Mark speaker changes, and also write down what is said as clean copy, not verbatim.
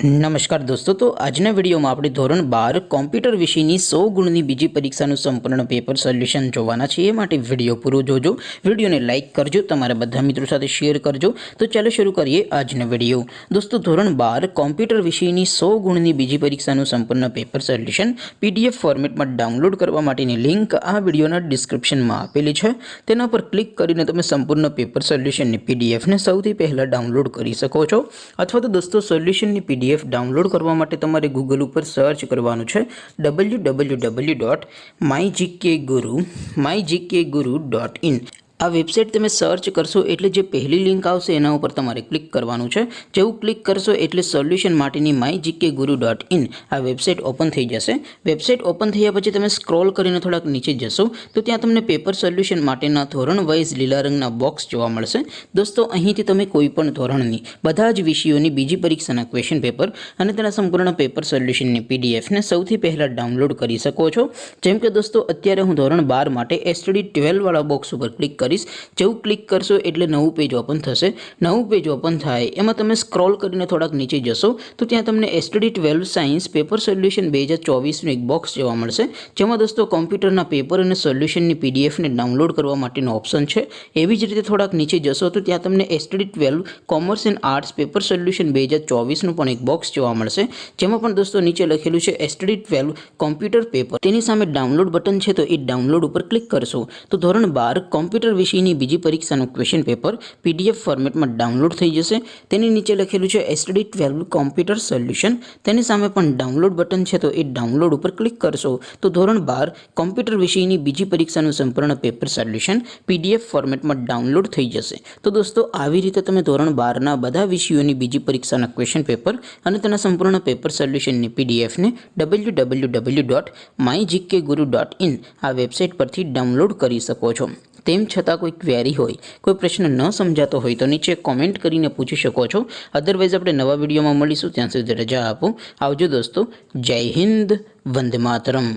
Speaker 1: नमस्कार दोस्तों, तो आजना वीडियो में આપણે ધોરણ 12 કોમ્પ્યુટર વિષયની 100 ગુણની બીજી પરીક્ષાનું સંપૂર્ણ પેપર સોલ્યુશન જોવાના છીએ। માટે વિડિયો પૂરો જોજો, વિડિયોને લાઈક કરજો, તમારા બધા મિત્રો સાથે શેર કરજો। તો ચાલો શરૂ કરીએ આજનો વિડિયો। દોસ્તો, ધોરણ 12 કોમ્પ્યુટર વિષયની 100 ગુણની બીજી પરીક્ષાનું સંપૂર્ણ પેપર સોલ્યુશન પીડીએફ ફોર્મેટમાં ડાઉનલોડ કરવા માટેની લિંક આ વિડિયોના ડિસ્ક્રિપ્શનમાં આપેલી છે। તેના પર ક્લિક કરીને તમે સંપૂર્ણ પેપર સોલ્યુશનની પીડીએફને સૌથી પહેલા ડાઉનલોડ કરી શકો છો। અથવા તો દોસ્તો, સોલ્યુશનની પીડીએફ डाउनलॉड करवा माटे तमारे गूगल पर सर्च करवानुं छे www.mygkguru.in। आ वेबसाइट तमे सर्च करशो एटले जे पहली लिंक आवशे एना उपर तमारे क्लिक करवानुं छे। जेवुं क्लिक करशो एटले सोल्यूशन माटेनी mygkguru.in आ वेबसाइट ओपन थई जशे। वेबसाइट ओपन थया पछी तमे स्क्रॉल करीने थोड़ाक नीचे जशो तो त्यां तमने पेपर सोल्यूशन माटेना धोरण वाइज लीला रंगना बॉक्स जोवा मळशे। दोस्तों, અહીંથી તમે કોઈપણ ધોરણની બધા જ વિષયોની બીજી પરીક્ષાના ક્વેશ્ચન પેપર અને તેના સંપૂર્ણ પેપર સોલ્યુશનની પીડીએફને સૌથી પહેલા ડાઉનલોડ કરી શકો છો। જેમ કે દોસ્તો, અત્યારે હું ધોરણ 12 માટે એસટીડી 12 વાળા બોક્સ ઉપર ક્લિક જેવું ક્લિક કરશો એટલે નવું પેજ ઓપન થશે। નવું પેજ ઓપન થાય એમાં તમે સ્ક્રોલ કરીને થોડાક નીચે જશો તો ત્યાં તમને એસટીડી 12 સાયન્સ પેપર સોલ્યુશન 2024નું એક બોક્સ જોવા મળશે, જેમાં દોસ્તો કોમ્પ્યુટરના પેપર અને સોલ્યુશનની પીડીએફને ડાઉનલોડ કરવા માટેનો ઓપ્શન છે। એવી જ રીતે થોડાક નીચે જશો તો ત્યાં તમને STD 12 commerce and arts paper solution 2024નું પણ એક બોક્સ જોવા મળશે, જેમાં પણ દોસ્તો નીચે લખેલું છે એસટીડી 12 કોમ્પ્યુટર પેપર। તેની સામે ડાઉનલોડ બટન છે, તો એ ડાઉનલોડ ઉપર ક્લિક કરશો તો ધોરણ 12 કોમ્પ્યુટર વિષયની બીજી પરીક્ષાનું ક્વેશ્ચન પેપર પીડીએફ ફોર્મેટમાં ડાઉનલોડ થઈ જશે। તેની નીચે લખેલું છે એસટીડી 12 કોમ્પ્યુટર સોલ્યુશન, તેની સામે પણ ડાઉનલોડ બટન છે, તો એ ડાઉનલોડ ઉપર ક્લિક કરશો તો ધોરણ 12 કોમ્પ્યુટર વિષયની બીજી પરીક્ષાનું સંપૂર્ણ પેપર સોલ્યુશન પીડીએફ ફોર્મેટમાં ડાઉનલોડ થઈ જશે। તો દોસ્તો, આવી રીતે તમે ધોરણ 12ના બધા વિષયોની બીજી પરીક્ષાના ક્વેશ્ચન પેપર અને તેના સંપૂર્ણ પેપર સોલ્યુશનની પીડીએફને www.mygkguru.in આ વેબસાઇટ પરથી ડાઉનલોડ કરી શકો છો। તેમ છતાં કોઈ ક્વેરી હોય, કોઈ પ્રશ્ન ન સમજાતો હોય તો નીચે કોમેન્ટ કરીને પૂછી શકો છો। અધરવાઇઝ આપણે નવા વિડીયોમાં મળીશું, ત્યાં સુધી રજા આપો। આવજો દોસ્તો, જય હિન્દ, વંદે માતરમ।